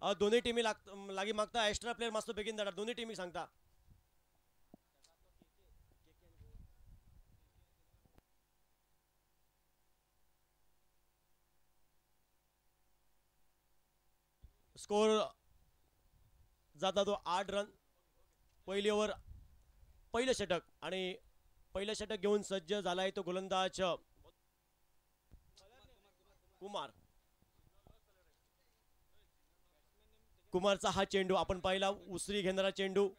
दोन्ही टीमी लागी मागता एक्स्ट्रा प्लेयर मस्त बेगीन जाणार दोन्ही टीमी सांगता. स्कोर जाता तो 8 रन. पहिली ओव्हर पहिलं षटक आणि पहिलं षटक घेऊन सज्ज झालाय तो गोलंदाज कुमार. कुमारचा हा चेंडू आपण पाहिला उसरी घेणारा चेंडू.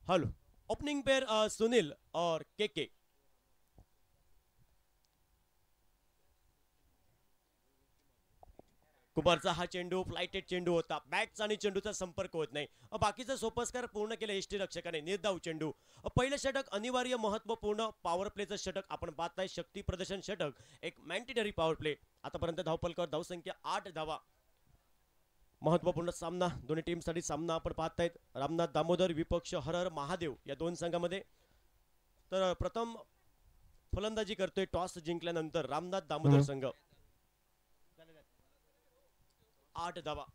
हेलो ओपनिंग पेयर सुनील और के. कुमारचा हा चेंडू फ्लाइटेड चेंडू होता. बॅटचा आणि चेंडूचा संपर्क होत नाही. बाकीचं सोपस्कार पूर्ण केलं एसटी रक्षकाने. निर्धाव चेंडू. पहिलं षटक अनिवार्य महत्वपूर्ण पॉवर प्लेचं षटक आपण पाहताय. शक्ती प्रदर्शन षटक एक मॅन्डेटरी पॉवर प्ले. आतापर्यंत धावपलकर धावसंख्या 8 धावा. महत्वपूर्ण सामना दोन्ही टीमसाठी सामना आपण पाहतायत. रामनाथ दामोदर विपक्ष हर हर महादेव या दोन संघामध्ये. तर प्रथम फलंदाजी करतोय टॉस जिंकल्यानंतर रामनाथ दामोदर संघ. 8 धावा.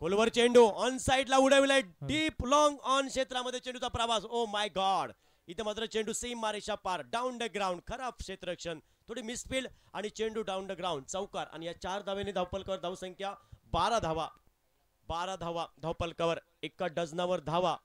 खोलवर चेंडू ऑन साइडला उडविलाय. डीप लॉंग ऑन क्षेत्रामध्ये चेंडूचा प्रवास. Oh my God. इथे मात्र चेंडू सीम मारेशा पार. Down the ground. खराब क्षेत्ररक्षण. थोडी मिसफील्ड आणि चेंडू डाऊन द ग्राउंड. चौकार आणि या 4 धावेने धावपलकर धावसंख्या 12 धावा. 12 धावा धावपलकावर. एका डझनावर धावा.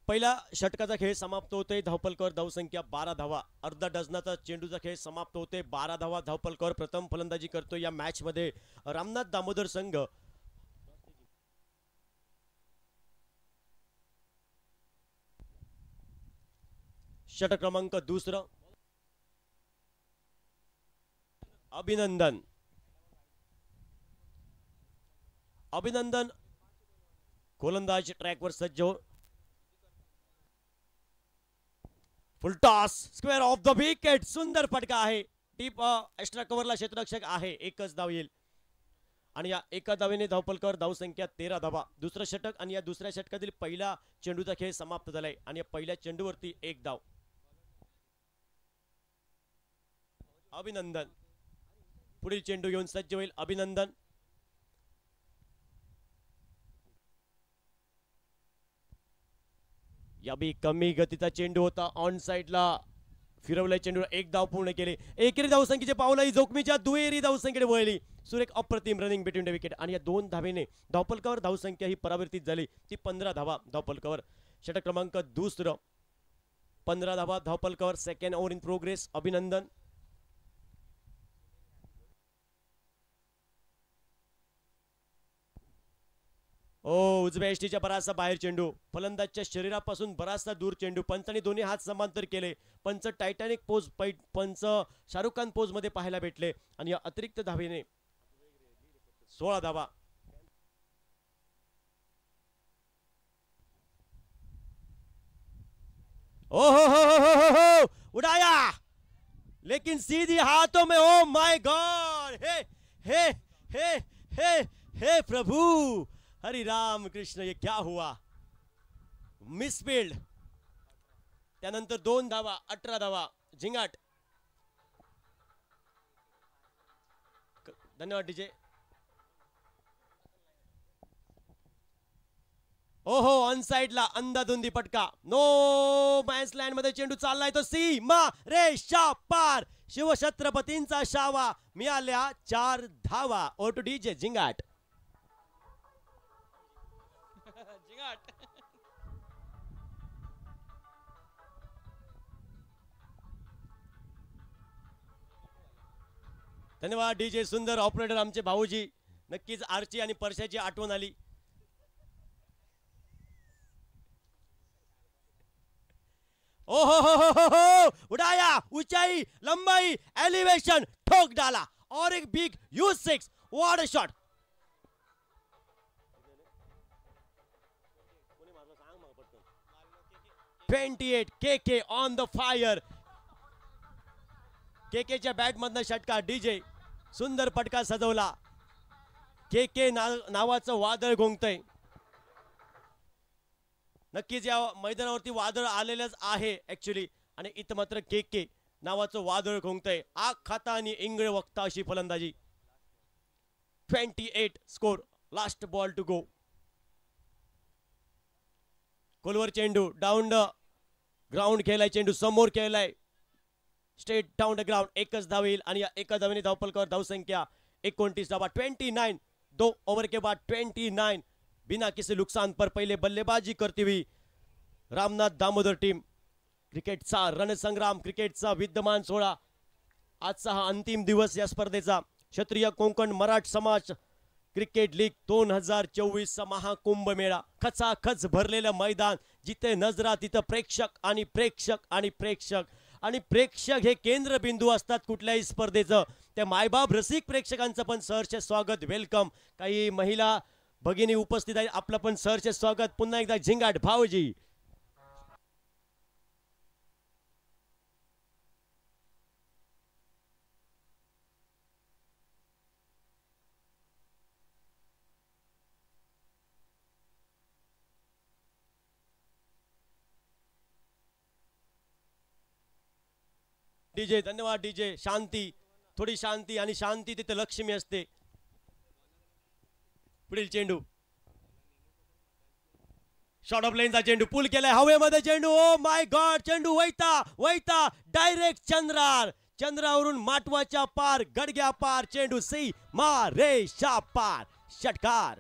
पहिला षटकाचा खेळ समाप्त होतोय. धावपलकर धावसंख्या 12 धावा. अर्धा डझनाचा चेंडूचा खेळ समाप्त होतोय. 12 धावा धावपलकर प्रथम फलंदाजी करतोय या मॅच मध्ये रामनाथ दामोदर संघ. षटक क्रमांक 2. अभिनंदन. अभिनंदन गोलंदाज ट्रॅकवर सज्ज हो. फुल toss square of the wicket. सुंदर फटका आहे. डीप एक्स्ट्रा कव्हरला क्षेत्ररक्षक आहे. एकच धाव येईल आणि या एका धावेने धावपलकर धावसंख्या 13 धावा. दुसरं षटक आणि या दुसऱ्या षटकातील पहिला चेंडूचा खेळ समाप्त झालाय आणि या पहिल्या चेंडूवरती एक धाव. अभिनंदन पुढील चेंडू घेऊन सज्ज होईल. अभिनंदन. या बी कमी गतीचा चेंडू होता. ऑन साइडला फिरवलाय चेंडू. एक धाव पूर्ण केले. एकेरी धावसंख्येचे पावलाही जोखमीच्या दुहेरी धावसंख्येने वळली. सुरेख अप्रतिम रनिंग बिटवीन द विकेट आणि या 2 धावेने धावपलकावर धावसंख्या ही परावर्तित झाली. ती 15 धावा धावपलकावर. षटक क्रमांक 2. 15 धावा धावपलकावर. Second over in progress. अभिनंदन. ओ उजव्या एसटीच्या बराचसा बाहेर चेंडू. फलंदाजच्या शरीरापासून बराचसा दूर चेंडू. पंचांनी दोन्ही हात समांतर केले. पंच टायटॅनिक पोज पंच शाहरुख खान पोज मध्ये पाहायला भेटले आणि या अतिरिक्त धावेने 16 धावा. ओ हो उड़ाया लेकिन सीधी हाथों में. Oh my God. हे हे हे हे हे प्रभु हरि राम कृष्ण. ये क्या हुआ. मिसफील्ड. त्यानंतर 2 धावा. 18 धावा. झिंगाट. धन्यवाद डीजे. ओहो ऑन साइडला अंधाधुंदी फटका. नो मॅन्स लँड मध्ये चेंडू चाललाय तो सीमा रेषा पार. शिवछत्रपतींचा शावा. मिळाल्या 4 धावा. ओटू डीजे झिंगाट. धन्यवाद डीजे सुंदर ऑपरेटर आमचे भाऊजी. नक्कीच आरची आणि परशाची आठवण आली. ओ हो उड़ाया, ऊंचाई, लंबाई, एलिवेशन, ठोक डाला और एक big huge 6. What a shot. 28 K K on the fire. केकेच्या बॅट मधनं षटकार. डीजे सुंदर पटका सजवला. केके नावाचं वादळ घोंगतय. नक्कीच या मैदानावरती वादळ आलेलंच आहे ऍक्च्युली, आणि इथं मात्र केके नावाचं वादळ घोंगतय. आग खाता आणि इंगळ वक्ता अशी फलंदाजी. 28 score. Last ball to go. खोलवर चेंडू डाऊन द ग्राउंड खेळलाय. चेंडू समोर खेळलाय. Straight down the ground. एकच धाव येईल आणि या एका धावेने धावपलकावर धावसंख्या 29 धावा. 29. 2 ओवर के बाद 29 बिना किसी नुकसान पर पहले बल्लेबाजी करती हुई रामनाथ दामोदर टीम. क्रिकेटचा रणसंग्राम, क्रिकेटचा विद्यमान सोहळा. आजचा हा अंतिम दिवस या स्पर्धेचा. क्षत्रिय कोकण मराठ समाज क्रिकेट लीग 2024 महाकुंभ मेळा. खचाखच भरलेलं मैदान. जिथे नजरा तिथं प्रेक्षक आणि प्रेक्षक आणि प्रेक्षक आणि प्रेक्षक हे केंद्रबिंदू असतात कुठल्याही स्पर्धेचं. त्या मायबाप रसिक प्रेक्षकांचं पण सहर्ष स्वागत, वेलकम. काही महिला भगिनी उपस्थित आहेत, आपलं पण सहर्ष स्वागत. पुन्हा एकदा झिंगाट भाऊजी. डीजे धन्यवाद. डीजे शांती, थोडी शांती, आणि शांती तिथे लक्ष्मी असते. पुढील चेंडू शॉर्ट ऑफ लेनचा चेंडू पुल केलाय हवेमध्ये. चेंडू ओ माय गॉड, चेंडू वैता वैता डायरेक्ट चंद्रार. चंद्रावरून माटवाच्या पार, गडग्या पार. चेंडू सी मारेशा पार. षटकार.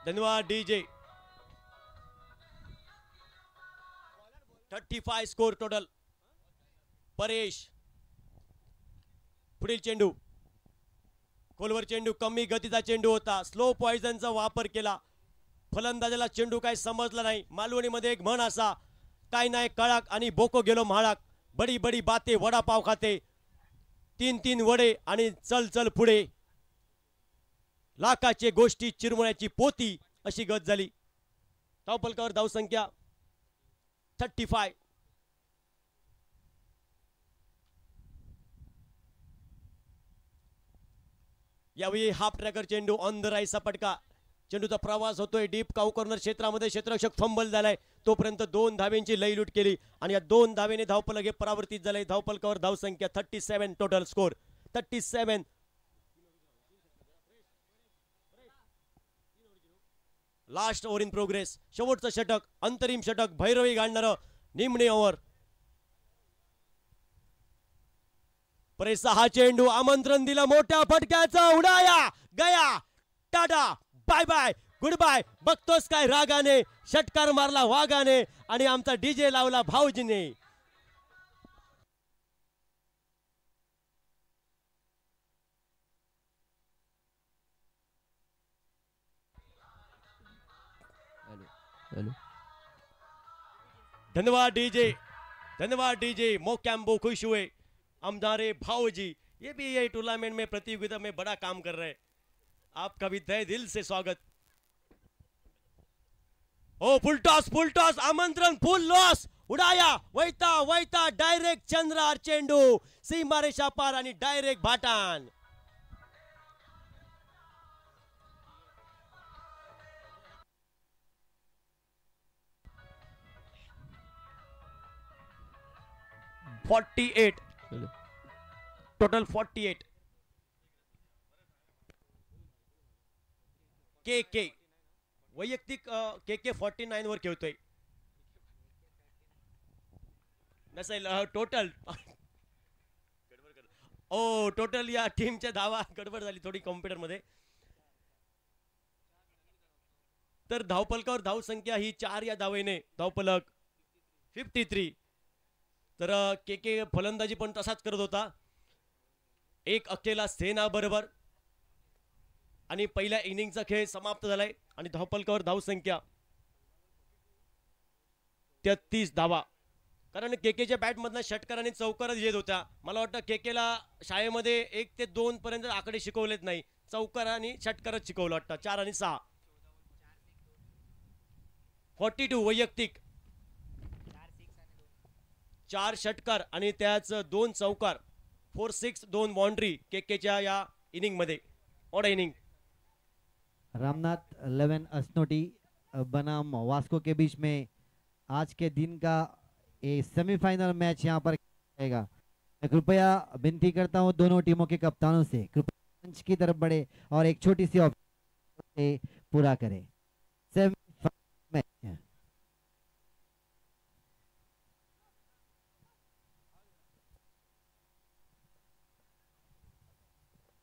धन्यवाद डीजे. 35 score total. परेश. पुढील चेंडू खोलवर चेंडू. कमी गतीचा चेंडू होता. स्लो पॉइझनचा वापर केला. फलंदाजाला चेंडू काय समजला नाही. मालवणीमध्ये एक म्हण असा, काय नाही कळाक आणि बोको गेलो म्हाळाक. बडी बडी बाते वडापाव खाते. 3 वडे आणि चल चल पुढे. लाखाचे गोष्टी चिरमुण्याची पोती अशी गत झाली. धावपलकावर धावसंख्या 35. यावेळी हाफ ट्रॅकर चेंडू ऑन द राईसचा पटका. चेंडूचा प्रवास होतोय डीप काऊ कॉर्नर क्षेत्रामध्ये. क्षेत्ररक्षक फंबल झालाय. तोपर्यंत 2 धावेंची लईलूट केली आणि या 2 धावेने धावपलक हे परावर्तित झाले. धावपलकावर धावसंख्या 37 total score. 37. Last over in progress. शेवटचं षटक, अंतरिम षटक, भैरवी गाडणारं निमणे ओव्हर. परेशचा हा चेंडू आमंत्रण दिलं मोठ्या फटक्याचं. उडाया गया. टाटा बाय बाय गुड बाय. बघतोस काय रागाने, षटकार मारला वाघाने आणि आमचा डीजे लावला भाऊजीने. धन्यवाद डीजे. धन्यवाद डीजे. मोकैम्बो खुश हुए हमारे भाऊजी. ये भी ये टूर्नामेंट में प्रतियोगिता में बड़ा काम कर रहे हैं. आपका भी तहे दिल से स्वागत. ओ फुल टॉस आमंत्रण फुल लॉस. उडाया वैता वैता डायरेक्ट चंद्रार चेंडू. सीमा रेषा पार आणि डायरेक्ट भाटान. टोटल 48. के वैयक्तिक के 49 वर खेळतोय. नसेल टोटल. ओ टोटल या टीमच्या धावा गडबड झाली थोडी कॉम्प्युटर मध्ये. तर धावपलकावर धावसंख्या ही 4 या धावेने धावपलक 53. तर के के फलंदाजी पण तसाच करत होता, एक अकेला सेना बरोबर. आणि पहिल्या इनिंगचा खेळ समाप्त झालाय आणि धावपलकावर धावसंख्या 33 धावा. कारण केकेच्या बॅटमधनं षटकार आणि चौकारच येत होत्या. मला वाटतं केकेला शाळेमध्ये 1 ते 2 पर्यंत आकडे शिकवलेत नाही, चौकार आणि षटकारच शिकवलं वाटतं. 4 आणि 6 42 वैयक्तिक, 4 षटकार आणि त्याच 2 चौकार, 4-6 2 बाउंड्री केकेच्या या इनिंग मध्ये. Odd inning. रामनाथ 11 असनोटी बनाम वास्को के बीच में आज के दिन का ये सेमीफाइनल मैच यहाँ पर रहेगा। मैं कृपया विनती करता हूँ दोनों टीमों के कप्तानों से कृपया मंच की तरफ बढ़े और एक छोटी सी ऑब्जर्वेशन पूरा करें। Semifinal match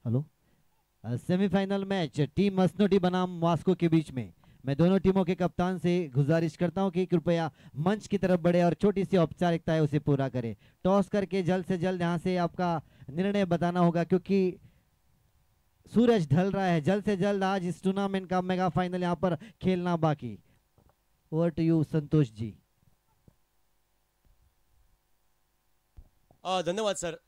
hello semifinal match team असनोटी बनाम वास्को के बीच में मैं दोनों टीमों के कप्तान से गुजारिश करता हूं कि कृपया मंच की तरफ बढ़े और छोटी सी औपचारिकता है उसे पूरा करें। टॉस करके जल्द से जल्द यहां से आपका निर्णय बताना होगा क्योंकि सूरज ढल रहा है। जल्द से जल्द आज इस टूर्नामेंट का मेगा फाइनल यहां पर खेलना बाकी। Over to you Santosh ji. धन्यवाद सर,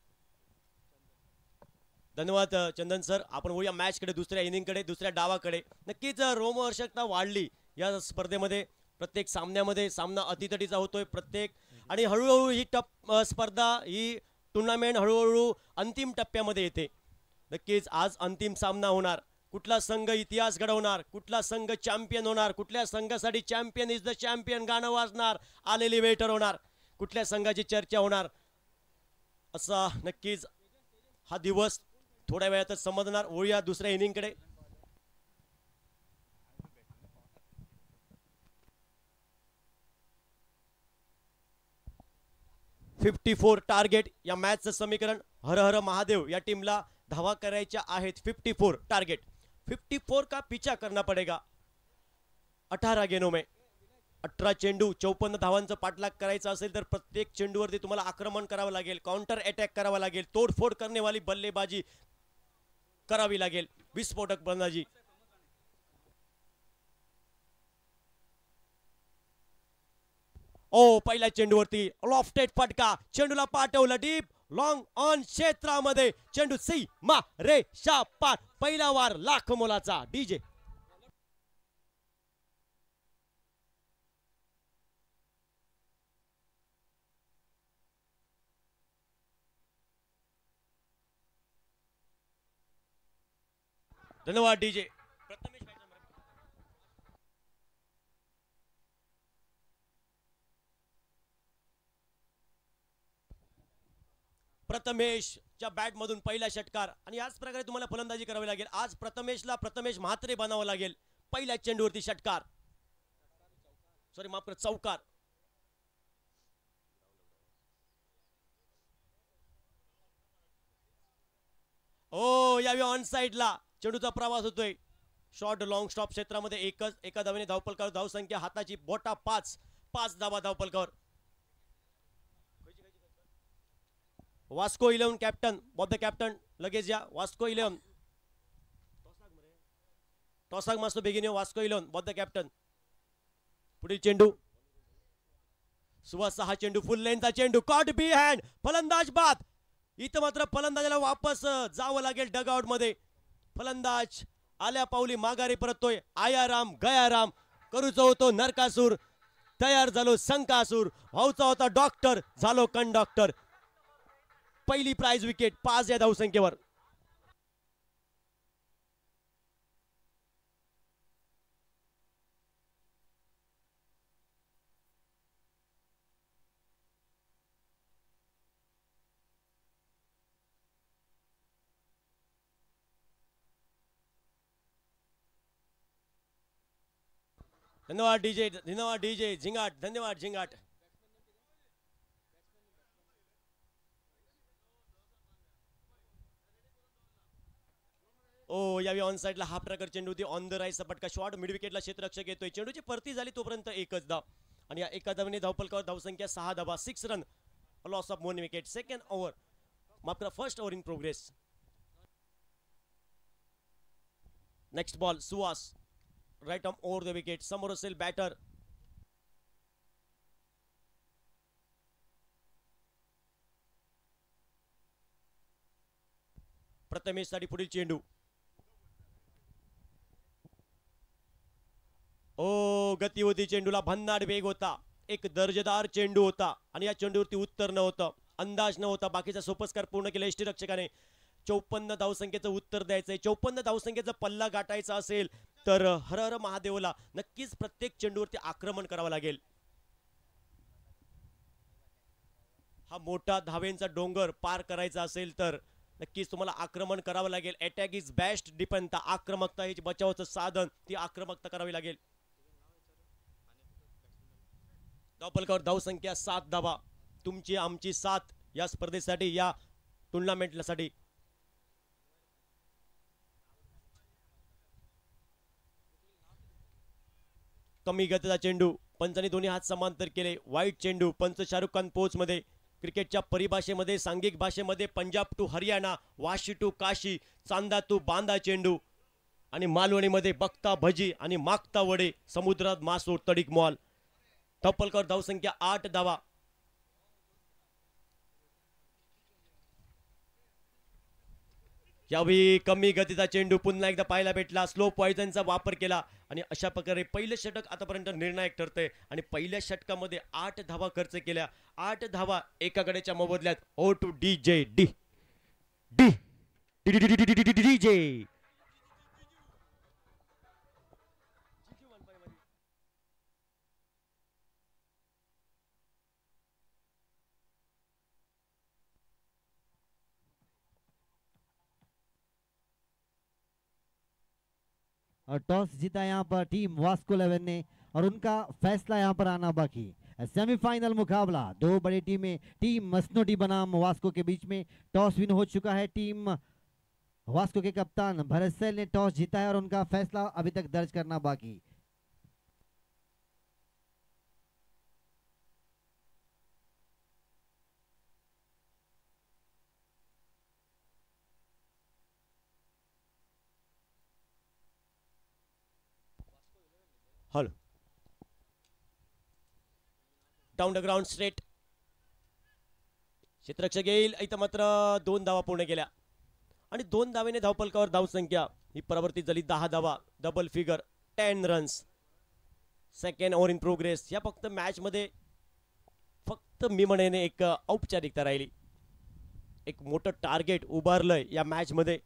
धन्यवाद चंदन सर. आपण वळूया मॅच कडे, दुसऱ्या इनिंग कडे, दुसऱ्या डावाकडे. नक्कीच रोमहर्षकता वाढली या स्पर्धेमध्ये. प्रत्येक सामन्यामध्ये सामना अतितटीचा होतोय प्रत्येक, आणि हळूहळू ही स्पर्धा, ही टुर्नामेंट हळूहळू अंतिम टप्प्यामध्ये येते. नक्कीच आज अंतिम सामना होणार. कुठला संघ इतिहास घडवणार, कुठला संघ चॅम्पियन होणार, कुठल्या संघासाठी चॅम्पियन इज द चॅम्पियन गाणं वाजणार, आलेली वेळ ठरवणार, कुठल्या संघाची चर्चा होणार, असा नक्कीच हा दिवस थोड्या वेळातच समजणार. वळूया दुसऱ्या इनिंग कडे. .54 टार्गेट या मॅचचं समीकरण. हर हर महादेव या टीमला धावा करायच्या आहेत. 54 टार्गेट. 54 का पीछा करना पडेगा. 18 गेंदों में 18 चेंडू 54 धावांचं पाठलाग करायचा असेल तर प्रत्येक चेंडूवरती तुम्हाला आक्रमण करावं लागेल, काउंटर अटॅक करावा लागेल, तोडफोड करने वाली बल्लेबाजी करावी लागेल, विस्फोटक फलंदाजी. ओ पहिल्या चेंडूवरती लॉफ्टेड फटका, चेंडूला पाठवलं डीप लॉंग ऑन क्षेत्रामध्ये, चेंडू सीमा रेषा पार. पहिला वार लाख मोलाचा. डीजे धन्यवाद. डीजे प्रथमेशच्या बॅट मधून पहिला षटकार, आणि याच प्रकारे तुम्हाला फलंदाजी करावी लागेल. आज प्रथमेश म्हात्रे बनावं लागेल. पहिल्या चेंडूवरती षटकार, सॉरी माफ कर, चौकार. ओ यावेळी ऑन साइडला चेंडूचा प्रवास होतोय. शॉर्ट लॉंग स्टॉप क्षेत्रामध्ये एका धावेने धावपलकावर धावसंख्या हाताची बोटा 5 धावा धावपलकावर. Vasco 11 captain, Bob the captain लगेच या. वास्को 11 टॉसाग मास्तो बेगिन वास्को 11 बॉब द कॅप्टन. पुढील चेंडू सुवास, 6 चेंडू, फुल लेनचा चेंडू, कॉट बी हँड, फलंदाज बाद. इथं मात्र फलंदाजाला वापस जावं लागेल डगआउट मध्ये. फलंदाज आल्या पावली माघारी परततोय. आयाराम गयाराम, करूचा होतो नरकासूर, तयार झालो संकासूर, व्हावचा होता डॉक्टर, झालो कंडक्टर. पहिली प्राइज विकेट 5 या धावसंख्येवर. धन्यवाद डीजे, धन्यवाद डीजे झिंगाट, धन्यवाद झिंगाट. यावेळी ऑन साइडला हा प्रकार चेंडू होती. ऑन द राईट फटका शॉट मिड विकेटला क्षेत्ररक्षक येतोय. चेंडूची परती झाली तोपर्यंत एकच धाव आणि या एका धावेने धावफलकावर धावसंख्या 6 धावा. 6 run loss of 1 wicket. Second over माफ करा first over in progress. Next ball Suhas right arm over the wicket. समोर असेल बॅटर प्रथमेश साठी पुढील चेंडू. गती होती चेंडूला. भन्नाट वेग होता. एक दर्जेदार चेंडू होता आणि या चेंडूवरती उत्तर नव्हतं. अंदाज नव्हता. बाकीचा सोपस्कार पूर्ण केला यष्टीरक्षकाने. 54 धावसंख्येचं उत्तर द्यायचंय. 54 धावसंख्येचा पल्ला गाठायचा असेल तर हर हर महादेवला नक्कीच प्रत्येक चेंडूवरती आक्रमण करावं लागेल. हा मोठा धावेंचा डोंगर पार करायचा असेल तर नक्कीच तुम्हाला आक्रमण करावं लागेल. Attack is best depend. आक्रमकता हे बचावाचं साधन. ती आक्रमकता करावी लागेल. धावफलकावर धावसंख्या 7 धावा. तुमची आमची साथ या स्पर्धेसाठी या टुर्नामेंटसाठी. कमी गतीचा चेंडू. पंचांनी दोन्ही हात समांतर केले. वाईट चेंडू. पंच शाहरुख खान पोच मध्ये. क्रिकेटच्या परिभाषेमध्ये सांघिक भाषेमध्ये Punjab to Haryana, Vashi to Kashi, Chanda to Banda चेंडू आणि मालवणीमध्ये बघता भजी आणि मागता वडे, समुद्रात मासो तडीक मॉल. धावफलकावर धावसंख्या 8 धावा. यावेळी कमी गतीचा चेंडू पुन्हा एकदा पाहायला भेटला. स्लो पॉइझनचा वापर केला आणि अशा प्रकारे पहिलं षटक आतापर्यंत निर्णायक ठरतंय आणि पहिल्या षटकामध्ये 8 धावा खर्च केल्या. 8 धावा एका गड्याच्या मोबदल्यात. ओ टू डीजे डी डी डीजे. और टॉस जीता यहाँ पर टीम वास्को 11 ने और उनका फैसला यहाँ पर आना बाकी. सेमीफाइनल मुकाबला दो बड़ी टीमें टीम मसनोटी बनाम वास्को के बीच में. टॉस विन हो चुका है. टीम वास्को के कप्तान भरत सैल ने टॉस जीता है और उनका फैसला अभी तक दर्ज करना बाकी. Hello down the ground straight. क्षेत्ररक्षक येईल. इथं मात्र 2 धावा पूर्ण केल्या आणि 2 धावेने धावफलकावर धावसंख्या ही परावर्तित झाली. 10 धावा. Double figure 10 runs. Second over in progress. या फक्त मॅच मध्ये फक्त मी म्हणेन एक औपचारिकता राहिली. एक मोठं टार्गेट उभारलंय या मॅच मध्ये.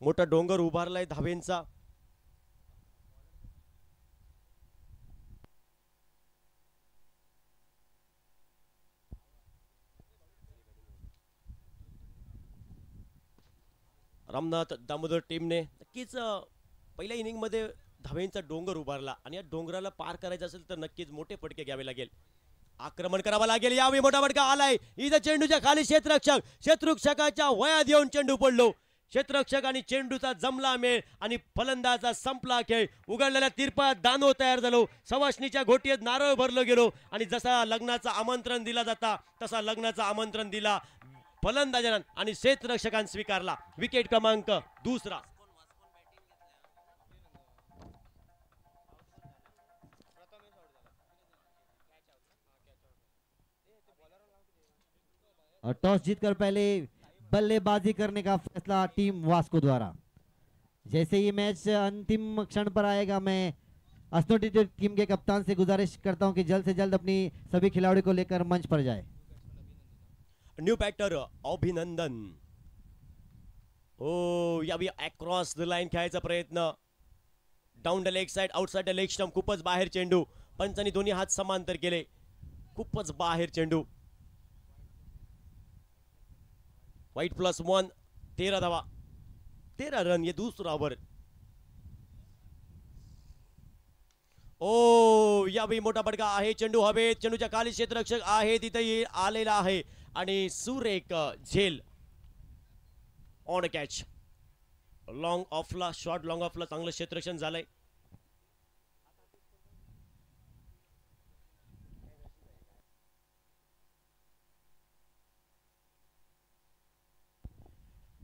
मोठा डोंगर उभारलाय धावेंचा. रामनाथ दामोदर टीमने नक्कीच पहिल्या इनिंग मध्ये धावेंचा डोंगर उभारला आणि या डोंगराला पार करायचं असेल तर नक्कीच मोठे फटके घ्यावे लागेल. आक्रमण करावं लागेल. यावेळी मोठा फटका आलाय. इथं चेंडूच्या खाली क्षेत्ररक्षकाच्या वयात येऊन चेंडू पडलो. क्षेत्ररक्षक आणि चेंडूचा जमला मेळ आणि फलंदाजा संपला खेळ. उघडलेल्या तिरपात दानो तयार झालो. सवाष्णीच्या घोटीत नारळ भरलो गेलो आणि जसा लग्नाचं आमंत्रण दिला जाता तसा लग्नाचं आमंत्रण दिला फलंदाजांना आणि क्षेत्ररक्षकांनी स्वीकारला. विकेट क्रमांक 2. और टॉस जीतकर पहले बल्लेबाजी करने का फैसला टीम वास्को द्वारा. जैसे ये मैच अंतिम क्षण पर आएगा, मैं अस्नोटी टीम के कप्तान से गुजारिश करता हूं कि जल्द से जल्द अपनी सभी खिलाड़ियों को लेकर मंच पर जाए. न्यू बॅटर अभिनंदन. यावी अक्रॉस द लाईन खेळायचा प्रयत्न. Down the leg side, outside the leg stump. खूपच बाहेर चेंडू. पंचांनी दोन्ही हात समांतर केले. खूपच बाहेर चेंडू. वाईट +1. 13 धावा. 13 रन. ये दूसरा ओव्हर. यावेळी मोठा फटका आहे. चेंडू हवेत. चेंडूच्या खाली क्षेत्ररक्षक आहे तिथे आलेला आहे आणि सुरेख झेल ऑन कॅच. लॉंग ऑफला शॉर्ट लॉंग ऑफला चांगलं क्षेत्ररक्षण झालंय.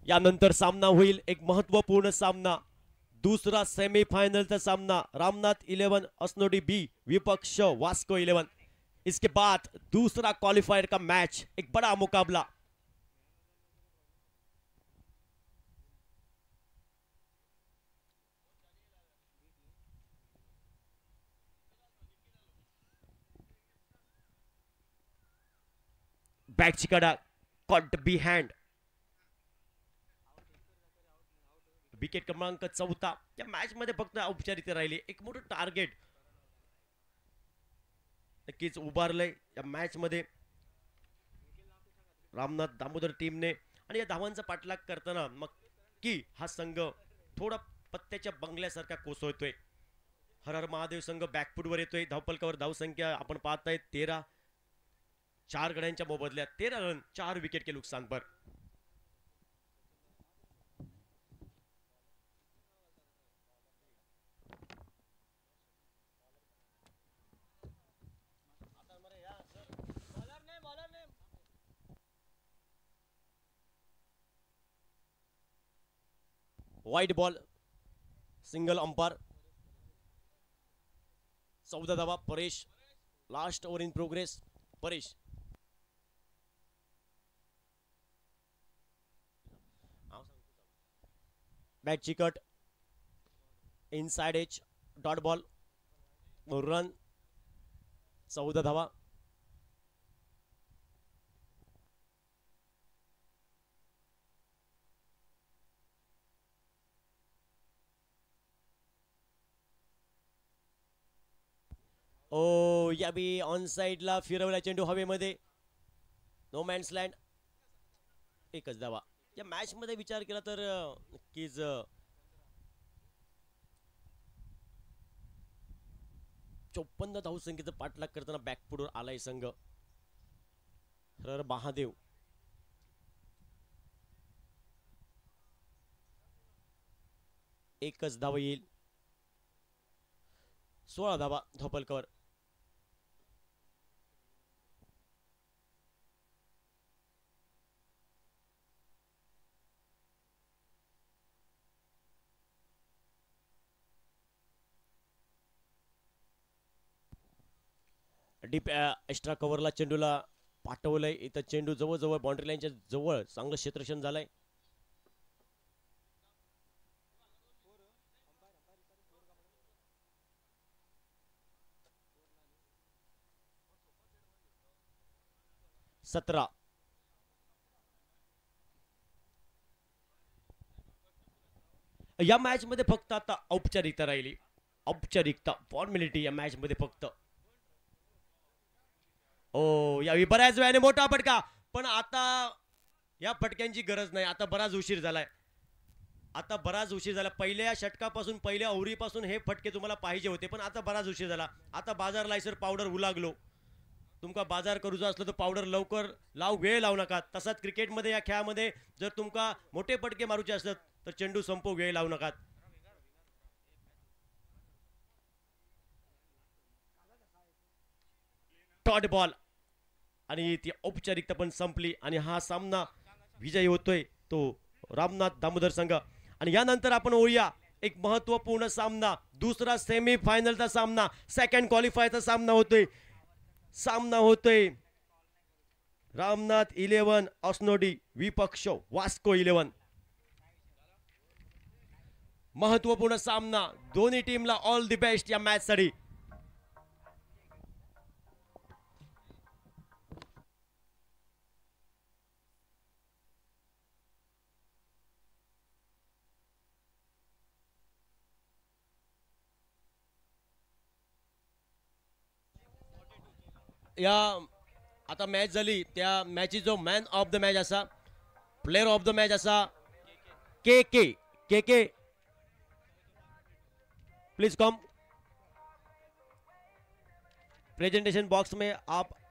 यानंतर सामना होईल एक महत्वपूर्ण सामना, दूसरा सेमीफाइनलचा सामना रामनाथ 11 असनोडी बी विपक्ष वास्को 11. इसके बाद दूसरा क्वालिफायर का मैच, एक बड़ा मुकाबला. बॅकची कडा कॉट बी हँड. विकेट क्रमांक 14. या मॅच मध्ये फक्त औपचारिकता राहिली, एक मोठं टार्गेट नक्कीच उभारलंय या मॅच मध्ये रामनाथ दामोदर टीमने. आणि या धावांचा पाठलाग करताना मग की हा संघ थोडा पत्त्याच्या बंगल्यासारखा कोसळतोय. हर हर महादेव संघ बॅकफुटवर येतोय. धावपलकावर धावसंख्या आपण पाहताय 13. 4 गड्यांच्या मोबदल्यात 13 रन, 4 विकेट के नुकसान पर. वाईट बॉल, सिंगल अंपायर. 14 धावा. Paresh last over in progress. Paresh bat चिकट inside edge dot ball. Run. 14 धावा. ओ या बी ऑन साइडला फिरवला चेंडू हवेमध्ये. No man's land. एकच धावा. या मॅच मध्ये विचार केला तर नक्कीच 54 धावसंख्येचा पाठलाग करताना बॅकफुटवर आलाय संघ. हर महादेव. एकच धावा येईल. 16 धावा धोपलकर. Deep extra कव्हरला चेंडूला पाठवलंय. इथं चेंडू जवळजवळ बाउंड्री लाईनच्या जवळ चांगलं क्षेत्ररक्षण झालंय. सतरा. या मॅच मध्ये फक्त आता औपचारिकता राहिली. औपचारिकता फॉर्मॅलिटी या मॅच मध्ये फक्त. ओ यावी बऱ्याच वेळाने मोठा फटका, पण आता या फटक्यांची गरज नाही. आता बराच उशीर झालाय. आता बराच उशीर झाला. पहिल्या षटकापासून पहिल्या ओव्हरीपासून हे फटके तुम्हाला पाहिजे होते, पण आता बराच उशीर झाला. आता बाजार लायसर पावडर उलागलो. तुमका बाजार करूचा असलं तर पावडर लवकर लाव, वेळ लावू नका. तसाच क्रिकेटमध्ये या खेळामध्ये जर तुमका मोठे फटके मारूचे असतात तर चेंडू संपव, वेळ लावू नका. डॉट बॉल आणि ती औपचारिकता पण संपली आणि हा सामना विजयी होतोय तो रामनाथ दामोदर संघ. आणि यानंतर आपण होऊया एक महत्वपूर्ण सामना, दुसरा सेमी फायनलचा सामना, सेकंड क्वालिफायरचा सामना होतोय रामनाथ 11 असनोडी विपक्ष वास्को 11. महत्वपूर्ण सामना. दोन्ही टीमला ऑल द बेस्ट या मॅच साठी. या आता मॅच झाली त्या मॅची जो मॅन ऑफ द मॅच असा, प्लेयर ऑफ द मैच असा के के प्लीज कम प्रेजेंटेशन बॉक्स में आप